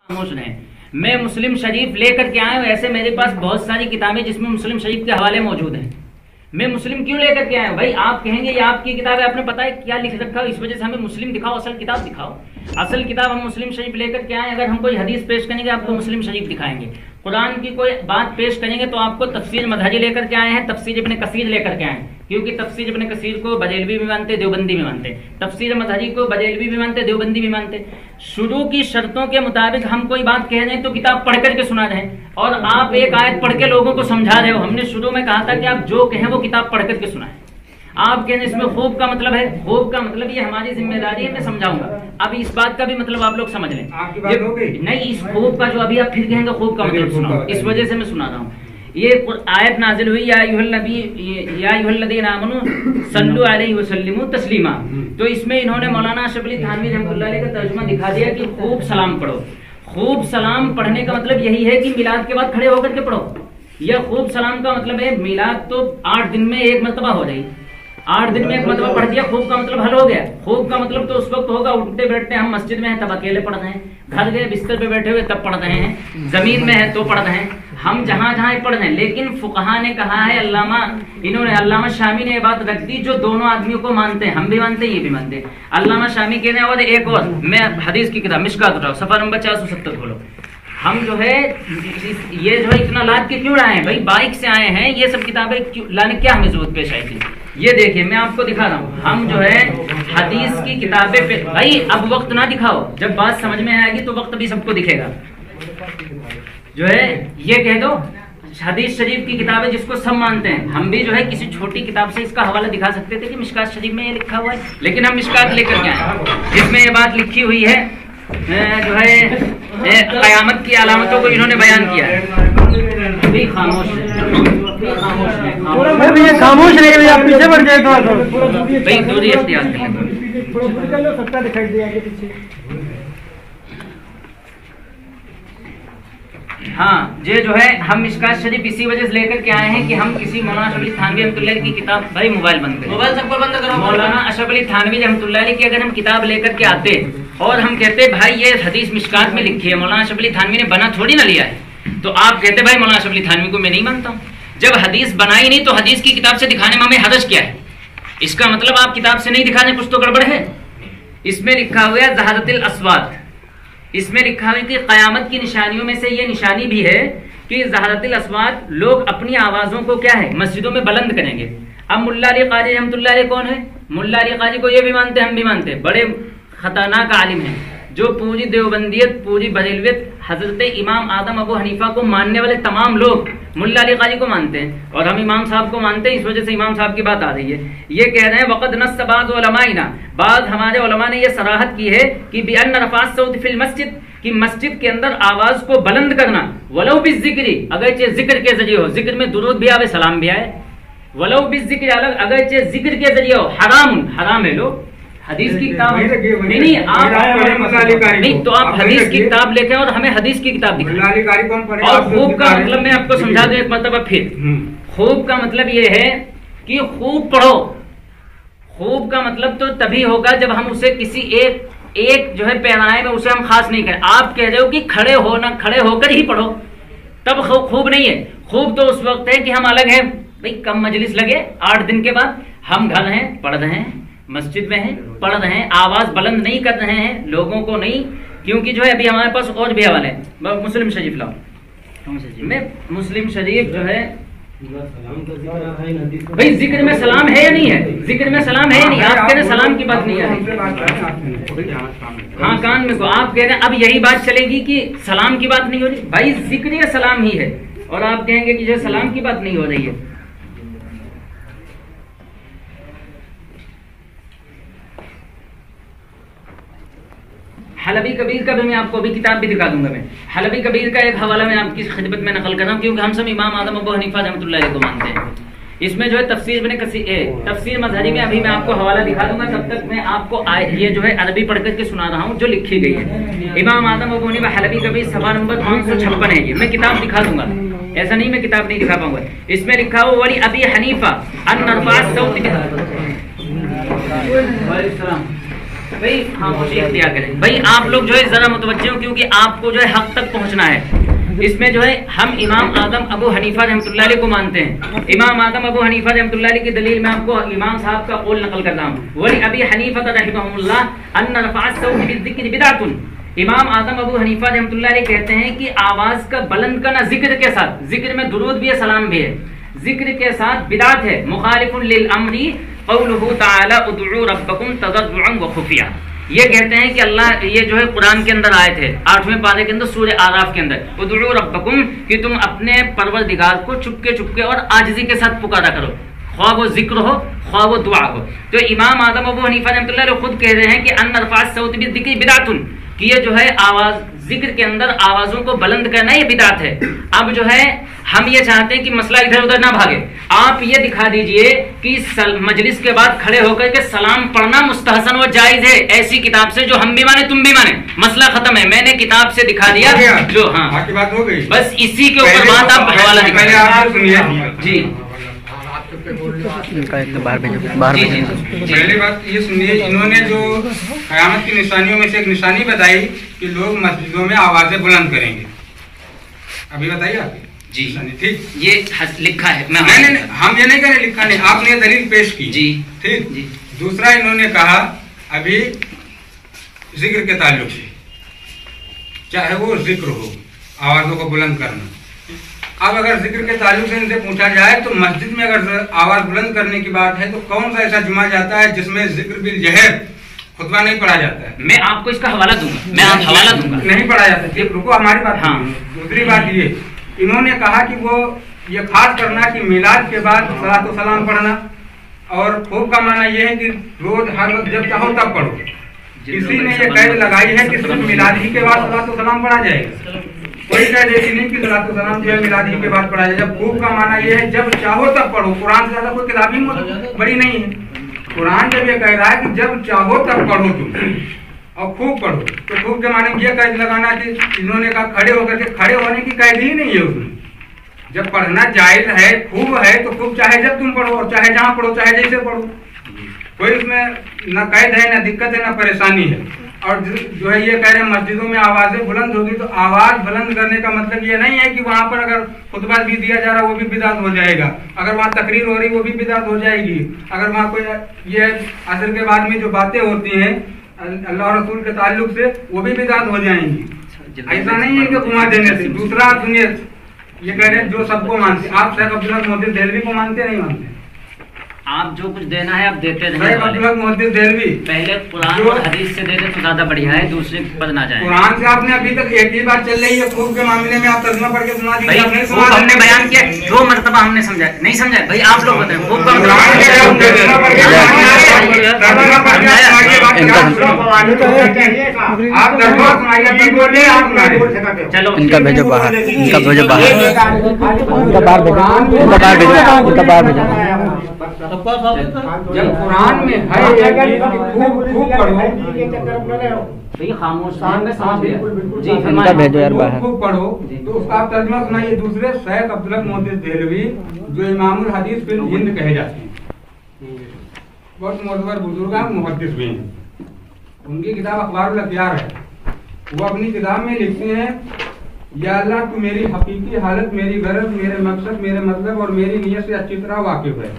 खामोश रहें। मैं मुस्लिम शरीफ लेकर के आया हूँ, ऐसे मेरे पास बहुत सारी किताबें जिसमें मुस्लिम शरीफ के हवाले मौजूद हैं। मैं मुस्लिम क्यों लेकर के आया हूँ? भाई आप कहेंगे ये आपकी किताब है, आपने पता है क्या लिख रखा है, इस वजह से हमें मुस्लिम दिखाओ, असल किताब दिखाओ। असल किताब हम मुस्लिम शरीफ लेकर के आए। अगर हम कोई हदीस पेश करेंगे आपको मुस्लिम शरीफ दिखाएंगे, कुरान की कोई बात पेश करेंगे तो आपको तफसीर मजहरी लेकर के आए हैं, तफसीर इब्न कसीर लेकर के आए हैं, क्योंकि तफसीर इब्न कसीर को बरेलवी भी मानते, देवबंदी भी मानते, तफसीर मजहरी को बरेलवी भी मानते, देवबंदी भी मानते। शुरू की शर्तों के मुताबिक हम कोई बात कह रहे हैं तो किताब पढ़ करके सुना रहे हैं, और आप एक आयत पढ़ के लोगों को समझा रहे हो। हमने शुरू में कहा था कि आप जो कहें वो किताब पढ़ करके सुनाएं। आप कहें इसमें खूब का मतलब है, खूब का मतलब ये हमारी जिम्मेदारी है, मैं समझाऊंगा। अब इस बात का भी मतलब आप लोग समझ लें। नहीं, इस खूब का जो अभी आप फिर कहेंगे खूब का मतलब सुनाओ, इस वजह से मैं सुना रहा हूँ। ये आयत नाजिल हुई या अय्युहल्लज़ीना आमनू सल्लु अलैहि वसल्लिमू तस्लीमा। तो इसमें इन्होंने मौलाना अशरफ अली थानवी रहमतुल्लाह अलैह का तर्जुमा दिखा दिया कि खूब सलाम पढ़ो। खूब सलाम पढ़ने का मतलब यही है कि मिलाद के बाद खड़े होकर के पढ़ो। यह खूब सलाम का मतलब है मिलाद तो 8 दिन में एक मरतबा हो जाएगी, 8 दिन में एक मरतबा पढ़ दिया, खूब का मतलब हल हो गया। खूब का मतलब तो उस वक्त होगा उठते बैठते हम मस्जिद में हैं तब अकेले पढ़ रहे हैं, घर गए बिस्तर पे बैठे हुए तब पढ़ रहे हैं, जमीन में है तो पढ़ रहे हैं, हम जहां जहां पढ़ रहे हैं। लेकिन फुकहा ने कहा है, अल्लामा शामी ने ये बात रख दी जो दोनों आदमियों को मानते हैं, हम भी मानते हैं ये भी मानते हैं। अल्लामा शामी कह रहे हैं, और एक और मैं हदीस की किताब मिशकात उठाओ, सफा नंबर 470 खोलो। हम जो है ये जो है इतना लाद के क्यों आए हैं भाई, बाइक से आए हैं, ये सब किताबें लाने क्या हमें जरूरत पेश आई थी? ये देखिए मैं आपको दिखा रहा हूँ, हम जो है हदीस की किताबें पे भाई अब वक्त ना दिखाओ, जब बात समझ में आएगी तो वक्त भी सबको दिखेगा। जो है ये कह दो हदीस शरीफ की किताबें जिसको सब मानते हैं, हम भी जो है किसी छोटी किताब से इसका हवाला दिखा सकते थे कि मिशकात शरीफ में ये लिखा हुआ है, लेकिन हम मिशकात लेकर के आए जिसमें ये बात लिखी हुई है, जो है कयामत की अलामतों को इन्होंने बयान किया है। खामोश रहे, आप पीछे बढ़ जाए भाई, दूरी अख्तियार कर लें। हाँ, ये जो है हम मिशकात शरीफ इसी वजह से लेकर के आए हैं कि हम किसी मौलाना अशरफ अली थानवी रहमतुल्लाह की किताब, भाई मोबाइल बंद करें, मोबाइल सबको बंद करो। मौलाना अशरफ अली थानवी रहमतुल्लाह की अगर हम किताब लेकर के आते और हम कहते भाई ये हदीस मिशकात में लिखी है, मौलाना अशरफ अली थानवी ने बना थोड़ी ना लिया है, तो आप कहते भाई मौलाना अशरफ अली थानवी को मैं नहीं मानता हूँ। जब हदीस बनाई नहीं तो हदीस की किताब से दिखाने में हमें हरज क्या है? इसका मतलब आप किताब से नहीं दिखाने, कुछ तो गड़बड़ है। इसमें लिखा हुआ है ज़हारतिल अस्वात, इसमें लिखा हुआ है कि क़यामत की निशानियों में से ये निशानी भी है कि ज़हारतिल अस्वात, लोग अपनी आवाज़ों को क्या है मस्जिदों में बुलंद करेंगे। अब मुल्ला अली क़ारी रहमतुल्लाह अलैह कौन है? मुल्ला अली क़ारी को ये भी मानते हैं, हम भी मानते हैं, बड़े खतरनाक आलिम हैं जो पूरी देवबंदियत, पूरी बरेलवियत, हजरत इमाम आदम अबू हनीफा को मानने वाले तमाम लोग मुल्ला अली क़ारी को मानते हैं, और हम इमाम साहब को मानते हैं। इस वजह से इमाम साहब की बात आ रही है। ये कह रहे हैं वक़द नस्स बाज़ उलमाइना, बाज़ हमारे उलमा ने यह सराहत की है कि बिअन्न रफ़ाअत सौत फिल मस्जिद, कि मस्जिद के अंदर आवाज को बुलंद करना, वलौ बिज़्ज़िक्रि, अगरचे जिक्र के जरिए हो, जिक्र में दुरूद भी आवे सलाम भी आए, वलौ बिज़्ज़िक्रि अलग, अगरचे जिक्र के जरिए हो, हराम है। लो हदीस की किताब नहीं आप नहीं, तो आप हदीस की किताब लेके और हमें हदीस की किताब दिखाएं। और खूब का मतलब मैं आपको समझा दूं एक मरतबा फिर, खूब का मतलब ये है कि खूब पढ़ो। खूब का मतलब तो तभी होगा जब हम उसे किसी एक जो है पैराए में उसे हम खास नहीं करें। आप कह रहे हो कि खड़े होकर ही पढ़ो, तब खूब नहीं है। खूब तो उस वक्त है कि हम अलग हैं भाई, कम मजलिस लगे 8 दिन के बाद, हम घर हैं, पढ़ रहे हैं, मस्जिद में हैं, पढ़ रहे हैं, आवाज बुलंद नहीं कर रहे हैं लोगों को नहीं, क्योंकि जो है अभी हमारे पास और भी हवाले हैं। मुस्लिम शरीफ लाओ, मैं मुस्लिम शरीफ जो है भाई जिक्र में सलाम है या नहीं है? जिक्र में सलाम है या नहीं? आप कह रहे सलाम की बात नहीं आ रही। हाँ कान में को आप कह रहे हैं अब यही बात चलेगी कि सलाम की बात नहीं हो रही। भाई जिक्र या सलाम ही है, और आप कहेंगे कि जो सलाम की बात नहीं हो रही है। हलबी कबीर का भी मैं आपको अभी किताब भी दिखा दूंगा। मैं हलबी कबीर का एक हवाला मैं आपकी खिदमत में नकल कर रहा हूँ, क्योंकि हम सब इमाम आदम अबू हनीफा रहमतुल्लाह अलैह को मानते हैं। इसमें जो है तफसीर मजहरी में अभी मैं आपको हवाला दिखा दूंगा, तब तक मैं आपको ये जो है अरबी पढ़ करके सुना रहा हूँ जो लिखी गई है। इमाम आदम अबू हनीफा हलबी कबीर सफा नंबर 556 है। ये मैं किताब दिखा दूंगा, ऐसा नहीं मैं किताब नहीं दिखा पाऊंगा। इसमें लिखा हुआ वली अबी हनीफा भाई खामोशी इख्तियार करें। भाई आप लोग जो है जरा मुतवज्जो, क्योंकि आपको जो है हक तक पहुंचना है। इसमें जो है हम इमाम आदम अबू हनीफा रहमतुल्लाह अलैह को मानते हैं। इमाम आदम अबू हनीफा रहमतुल्लाह अलैह की दलील मैं आपको इमाम साहब का कौल नकल कर रहा हूँ। वली अबी हनीफा रहमहुल्लाह अन्न रफ़अ सौत बिज़िक्र बिदअतुन। इमाम आदम अबू हनीफा रहमतुल्लाह अलैह कहते हैं कि आवाज का बुलंद करना जिक्र के साथ, जिक्र में दुरूद भी है, सलाम भी है, जिक्र के साथ बिदात है। मुखालिफुन लिल अम्री क़ौलुहु तआला उदउ रब्बकुम तज़र्रुअन व खुफिया। ये कहते हैं कि अल्लाह, ये जो है कुरान के अंदर आए थे 8वें पारे के अंदर सूरह आराफ के अंदर, उदउ रब्बकुम, कि तुम अपने परवरदिगार को चुपके चुपके और आजिज़ी के साथ पुकारा करो, ख्वाह वो जिक्र हो ख्वाह वो दुआ हो। तो इमाम आदम अबू हनीफा रहमतुल्लाह अलैह खुद कह रहे हैं कि अन्न रफ़अ सौत बिज़िक्रि बिदअतुन, कि ये जो है आवाज, जिक्र के अंदर आवाजों को बुलंद करना ये बिदात है। अब जो है हम ये चाहते हैं कि मसला इधर उधर ना भागे। आप ये दिखा दीजिए कि मजलिस के बाद खड़े होकर के सलाम पढ़ना मुस्तहसन व जायज है, ऐसी किताब से जो हम भी माने तुम भी माने, मसला खत्म है। मैंने किताब से दिखा दिया जो, हाँ बाकी बात हो गई, बस इसी के ऊपर बात आप हवाला दिखाइए जी। पहली बात ये सुनिए, इन्होंने जो क़यामत की निशानियों में से एक निशानी बताई कि लोग मस्जिदों में आवाजें बुलंद करेंगे। अभी बताइए आप जी, ठीक, ये लिखा है। नहीं, हम ये नहीं कह रहे लिखा नहीं, आपने ये दलील पेश की जी, ठीक जी। दूसरा इन्होंने कहा अभी जिक्र के ताल्लुक से, चाहे वो जिक्र हो, आवाजों को बुलंद करना। अब अगर जिक्र के ताल्लुक से इनसे पूछा जाए तो मस्जिद में अगर आवाज बुलंद करने की बात है तो कौन सा ऐसा जुमा जाता है जिसमें जिक्र बिल जहर खुतबा नहीं पढ़ा जाता है? मैं आपको इसका हवाला दूंगा, मैं आप हवाला दूंगा। नहीं पढ़ा जाता, ठीक, रुको हमारी बात। हाँ, दूसरी बात ये, इन्होंने कहा कि वो ये खास करना कि मिलाद के बाद सलातो सलाम पढ़ना, और खूब का माना ये है कि रोज हर वक्त जब चाहो तब पढ़ो। किसी ने ये कैद लगाई है कि सिर्फ मिलाद ही के बाद सलातो सलाम पढ़ा जाएगा, कोई कैद ऐसी नहीं कि सलातो सलाम जो है मिलाद ही के बाद पढ़ा जाए। जब खूब का माना ये है जब चाहो तब पढ़ो। कुरान से ज्यादा कोई किताब ही बड़ी नहीं है। कुरान जब ये कह रहा है कि जब चाहो तब पढ़ो तुम और खूब पढ़ो, तो खूब के माने ये कैद लगाना कि इन्होंने कहा खड़े होकर के, खड़े होने की कैद ही नहीं है उसमें। जब पढ़ना जायज है, खूब है, तो खूब चाहे जब तुम पढ़ो और चाहे जहाँ पढ़ो, चाहे जैसे पढ़ो, कोई उसमें न कैद है, न दिक्कत है, न परेशानी है। और जो है ये कह रहे हैं मस्जिदों में आवाजें बुलंद होगी, तो आवाज बुलंद करने का मतलब ये नहीं है कि वहां पर अगर खुतबा भी दिया जा रहा वो भी बिदात हो जाएगा, अगर वहाँ तकरीर हो रही वो भी बिदात हो जाएगी, अगर वहाँ कोई ये असर के बाद में जो बातें होती हैं अल्लाह और रसूल के ताल्लुक से वो भी बिदात हो जाएंगी। ऐसा नहीं है कि घुमा देने से। दूसरा आप सुनिए, ये कह रहे हैं जो सबको मानते, आप शेख अब्दुल्लाह मोहद्दिस देहलवी को मानते नहीं मानते? आप जो कुछ देना है आप देते रहे। पहले कुरान और हदीस से दे दे तो ज्यादा बढ़िया है, दूसरे पर ना जाए। कुरान से आपने अभी तक एक ही बार चल रही है, खूब के मामले में आप तर्जुमा पढ़ के सुना दीजिए। हमने बयान किया 2 मरतबा, हमने समझा नहीं समझा भाई, आप लोग बताएं। चलो इनका भेजो बाहर, इनका भेजो बाहर, इनका बाहर भेजो, इनका बाहर भेजो, इनका बाहर भेजो। जब कुरान में है खूब पढ़ो, खामोश इनका भेजो यार बाहर, खूब पढ़ो, तो उसका आप तर्जुमा सुनाइए। दूसरे शेख अब्दुल्लाह मोहद्दिस देहलवी जो इमामुल हदीस फिल हिंद कहे जाते हैं, बहुत मोतबर बुजुर्ग हैं, मुहद्दिस भी हैं। उनकी किताब अखबारुल अखबार है। वो अपनी किताब में लिखते हैं, या अल्लाह तू मेरी हकीकी हालत, मेरी गरज, मेरे मकसद, मेरे मतलब और मेरी नीयत से अच्छी तरह वाकिफ है।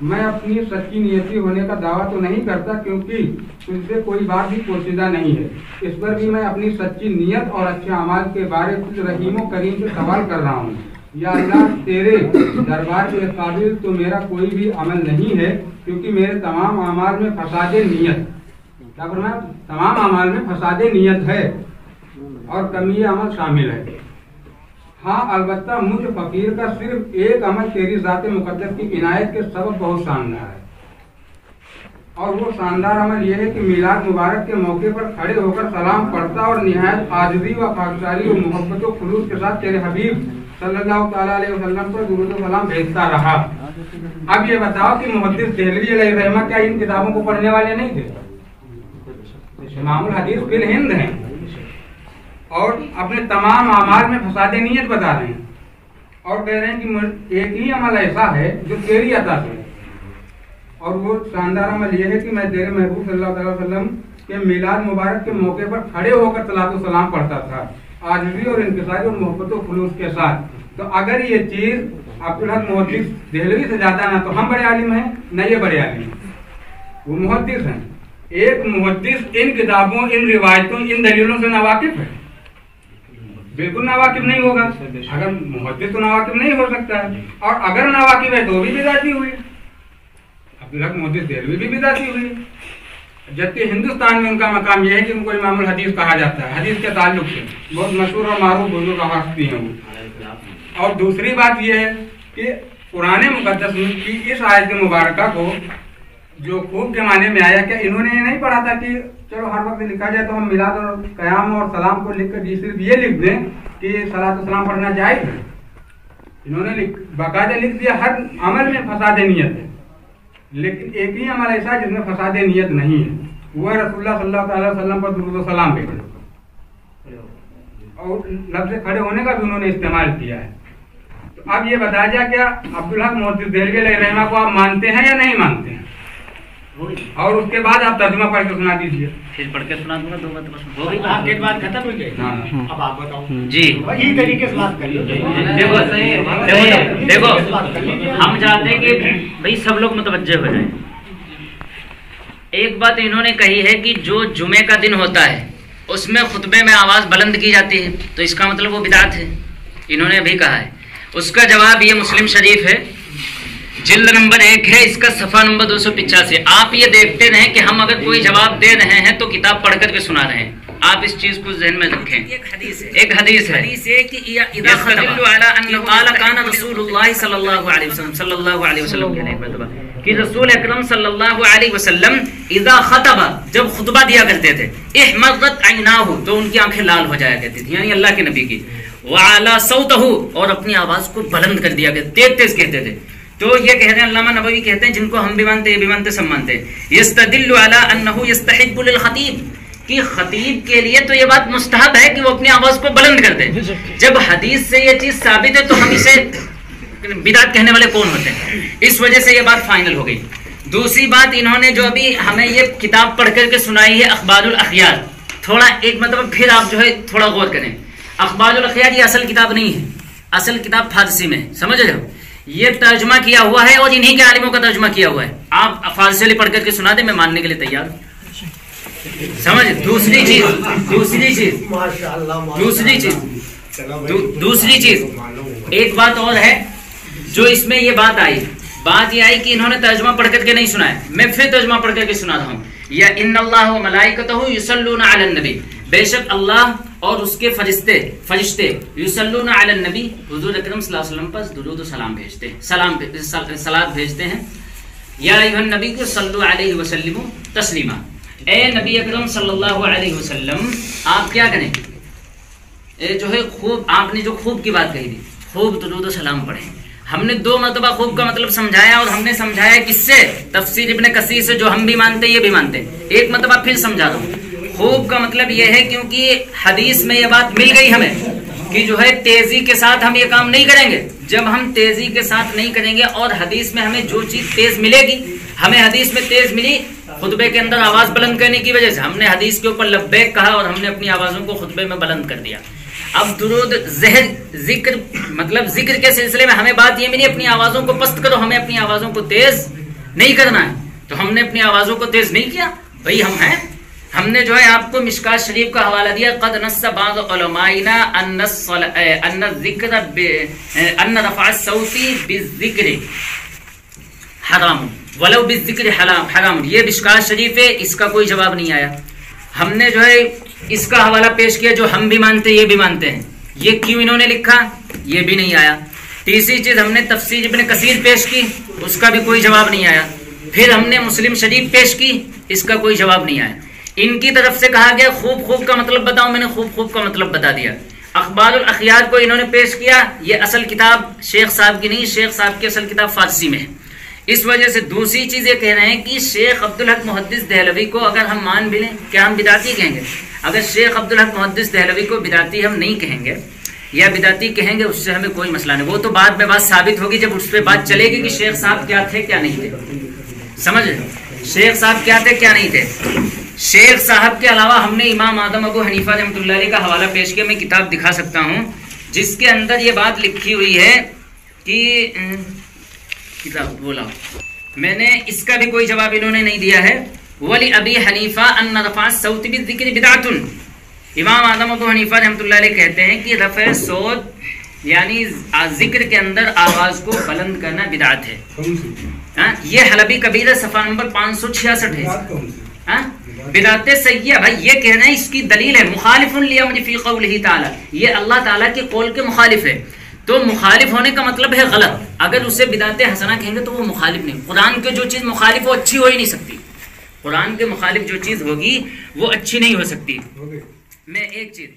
मैं अपनी सच्ची नियति होने का दावा तो नहीं करता, क्योंकि तुझसे कोई बात भी पोशीदा नहीं है। इस पर भी मैं अपनी सच्ची नियत और अच्छे अमाल के बारे में रहीम करीम से सवाल कर रहा हूँ। या अल्लाह तेरे दरबार के काबिल तो मेरा कोई भी अमल नहीं है, क्योंकि मेरे तमाम अमाल में फसादे नियत, क्या फरमाया, तमाम अमाल में फसादे नियत है और कमी अमल शामिल है। हाँ, अलबत्ता मुझ फकीर का सिर्फ एक अमल तेरी ज़ात मुक़द्दस की इनायत के सबब बहुत शानदार है, और वो शानदार अमल यह है कि मिलाद मुबारक के मौके पर खड़े होकर सलाम पढ़ता और निहायत आजिज़ी व खाकसारी और मोहब्बत व खुलूस के साथ तेरे हबीब सल्लल्लाहु तआला अलैहि वसल्लम पर दुरूद व सलाम भेजता रहा। अब ये बताओ कि मुहद्दिस देहलवी अलैहिर्रहमा क्या इन किताबों को पढ़ने वाले नहीं थे? इमामुल हदीस फिल हिंद हैं और अपने तमाम अमाल में फसादे नियत बता रहे हैं, और कह रहे हैं कि एक ही अमल ऐसा है जो तेरी अता से है, और वो शानदार अमल यह है कि मैं तेरे महबूब सल्लल्लाहु अलैहि वसल्लम के मिलाद मुबारक के मौके पर खड़े होकर सलातो सलाम पढ़ता था, आजिज़ी और इंकिसारी और मोहब्बत और खुलूस के साथ। तो अगर ये चीज़ अब्दुल हक मुहद्दिस देहलवी से जाता ना तो हम बड़े आलिम हैं, न ये बड़े आलिम, वो मुहद्दिस हैं। एक मुहद्दिस इन किताबों, इन रिवायतों, इन दलीलों से नावाकिफ है, बिल्कुल नावाकिफ नहीं होगा। अगर मुहद्दिस तो नावाकिफ नहीं हो सकता है, और अगर नावाकिफ है तो भी बिदाती हुई। अब्दुल हक मुहद्दिस देहलवी भी बिदाती हुई, जबकि हिंदुस्तान में उनका मकाम यह है कि उनको इमामुल हदीस कहा जाता है, हदीस के ताल्लुक से बहुत मशहूर और मारूफ बुजुर्ग हस्ती हैं वो। और दूसरी बात यह है कि कुरान मुकद्दस की इस आयत मुबारका को जो खूब के माने में आया, क्या इन्होंने ये नहीं पढ़ा था कि चलो हर वक्त लिखा जाए तो हम मिलाद और क़याम और सलाम को लिखकर सिर्फ ये लिख दें कि सलात और सलाम पढ़ना जायज़ है। इन्होंने बाकायदा लिख दिया हर अमल में फसाद नियत है, लेकिन एक ही अमल ऐसा है जिसमें फसाद नियत नहीं है, वो है रसूलुल्लाह सल्लल्लाहु अलैहि वसल्लम पर दुरूद और सलाम भेजना, और लफ्ज़ खड़े होने का भी उन्होंने इस्तेमाल किया है। तो अब ये बताया जाए, क्या अब्दुल हक मुहद्दिस देहलवी अलैहिर्रहमा को आप मानते हैं या नहीं मानते हैं? और उसके बाद आप तर्जुमा पढ़ के सुना दीजिए। फिर पढ़ के सुना दूंगा, 2 मतलब हो गई, आपके बात खत्म हो गई। अब आप बताओ जी, वही तरीके से बात करिए। देखो हम चाहते हैं कि भाई सब लोग मुतवज्जे हो जाएं। एक बात इन्होंने कही है कि जो जुमे का दिन होता है उसमें खुतबे में आवाज़ बुलंद की जाती है, तो इसका मतलब वो बिदात है, इन्होंने अभी कहा है। उसका जवाब ये मुस्लिम शरीफ है, जिल्द नंबर 1 है, इसका सफ़ा नंबर 285। आप ये देखते रहें कि हम अगर कोई जवाब दे रहे हैं तो किताब पढ़ करके सुना रहे हैं, आप इस चीज़ को जहन में रखें। एक हदीस है कि रसूल अकरम सल्लल्लाहु अलैहि वसल्लम इज़ा खतबा, जब खुतबा दिया करते थे, इहमज़त ऐनाहु, तो उनकी आंखें लाल हो जाया करती थी, यानी अल्लाह के नबी की, वअला सौतहु, और अपनी आवाज़ को बुलंद कर दिया करते, तेज तेज कहते थे। तो ये कहते हैं, अल्लामा नबवी कहते हैं, जिनको हम भी मानते, ये भी मानते, सब मानते हैं, यस्तदिल्लु अला अन्नहु यस्तहिब्बु लिल खतीब, कि खतीब के लिए तो ये बात मुस्तहब है कि वो अपनी आवाज़ को बुलंद कर दे। जब हदीस से ये चीज़ साबित है तो हम इसे बिदात कहने वाले कौन होते हैं? इस वजह से ये बात फाइनल हो गई। दूसरी बात, इन्होंने जो अभी हमें ये किताब पढ़ करके सुनाई है अखबारुल अखयार, थोड़ा एक मतलब फिर आप जो है थोड़ा गौर करें। अखबारुल अखयार ये असल किताब नहीं है, असल किताब फारसी में, समझ रहे हो? ये तर्जुमा किया हुआ है और इन्हीं के आलिमों का तर्जुमा किया हुआ है। आप फारसी पढ़ करके सुना दे, मैं मानने के लिए तैयार हूँ, समझ। दूसरी चीज एक बात और है जो इसमें ये बात आई, बात ये आई कि इन्होंने तर्जुमा पढ़ करके नहीं सुनाया, मैं फिर तर्जुमा पढ़ करके सुना रहा हूँ। या इन्नल्लाह व मलाइकतहु युसल्लूना अलन नबी, बेशक अल्लाह और उसके फरिश्ते युसल्लूना अलन नबी, हुजूर अकरम सल्लल्लाहु अलैहि वसल्लम पर दुरूद और सलाम भेजते हैं, सलात भेजते हैं। या अय्युहन नबी को सल्लु अलैहि वसल्लिमु तस्लीमा, ए नबी अकरम सल्लल्लाहु अलैहि वसल्लम आप क्या करें, जो है खूब, आपने जो खूब की बात कही थी, खूब दुरूद और सलाम पढ़ें। हमने 2 मरतबा खूब का मतलब समझाया, और हमने समझाया किससे? तफसीर इब्ने कसीर से, जो हम भी मानते हैं ये भी मानते हैं। एक मरतबा फिर समझा रहा हूँ। खूब का मतलब ये है क्योंकि हदीस में ये बात मिल गई हमें कि जो है तेजी के साथ हम ये काम नहीं करेंगे। जब हम तेजी के साथ नहीं करेंगे और हदीस में हमें जो चीज तेज मिलेगी, हमें हदीस में तेज मिली खुतबे के अंदर आवाज बुलंद करने की वजह से, हमने हदीस के ऊपर लब्बैक कहा और हमने अपनी आवाजों को खुतबे में बुलंद कर दिया। अब दुरूद जिक्र मतलब जिक्र के सिलसिले में हमें बात ये मिली अपनी आवाजों को पस्त करो, हमें अपनी आवाजों को तेज नहीं करना है, तो हमने अपनी आवाजों को तेज नहीं किया। भाई हम हैं, हमने जो है आपको मिशकात शरीफ का हवाला दिया, कद नस्स बाज़ उलमाइना अन्न ज़िक्र अन्न रफ़अ सौती बिज़्ज़िक्र हराम वलो बिज़्ज़िक्र हराम, ये मिशकात शरीफ है, इसका कोई जवाब नहीं आया। हमने जो है इसका हवाला पेश किया जो हम भी मानते हैं, ये भी मानते हैं, ये क्यों इन्होंने लिखा, ये भी नहीं आया। तीसरी चीज हमने तफसीर इब्ने कसीर पेश की, उसका भी कोई जवाब नहीं आया। फिर हमने मुस्लिम शरीफ पेश की, इसका कोई जवाब नहीं आया। इनकी तरफ से कहा गया खूब का मतलब बताओ, मैंने खूब का मतलब बता दिया। अखबारुल अखयार को इन्होंने पेश किया, ये असल किताब शेख साहब की नहीं, शेख साहब की असल किताब फारसी में है। इस वजह से दूसरी चीज ये कह रहे हैं कि शेख अब्दुल हक मुहद्दिस देहलवी को अगर हम मान भी लें, क्या हम बिदाती कहेंगे? अगर शेख अब्दुल हक मुहद्दिस देहलवी को बिदाती हम नहीं कहेंगे या बिदाती कहेंगे, उससे हमें कोई मसला नहीं। वो तो बाद में बात साबित होगी जब उस पर बात चलेगी कि शेख साहब क्या थे क्या नहीं थे। समझ रहे? शेख साहब क्या थे क्या नहीं थे। शेख साहब के अलावा हमने इमाम आदम अबू हनीफा रहमतुल्लाह अलैह का हवाला पेश किया। मैं किताब दिखा सकता हूँ जिसके अंदर ये बात लिखी हुई है कि किताब बोला, मैंने इसका भी कोई जवाब इन्होंने नहीं दिया है। वली अबी हनीफा अन रफ़ा सौत बिज़िक्र बिदअतुन, इमाम आदम अबू हनीफा रहमतुल्लाह अलैह कहते हैं कि रफ़े सौत यानी जिक्र के अंदर आवाज को बुलंद करना बिदअत है। ये हलबी कबीर सफ़ा नंबर 566 है। बिदअत सय्या भाई ये कहना है, इसकी दलील है मुखालिफुन लिअम्रि फी क़ौलिही ताला, ये अल्लाह ताला के कौल के मुखालिफ है। तो मुखालिफ होने का मतलब है गलत। अगर उसे बिदअत हसना कहेंगे तो वो मुखालिफ नहीं। कुरान के जो चीज़ मुखालिफ वो अच्छी हो ही नहीं सकती। कुरान के मुखालिफ जो चीज़ होगी वो अच्छी नहीं हो सकती। मैं एक चीज़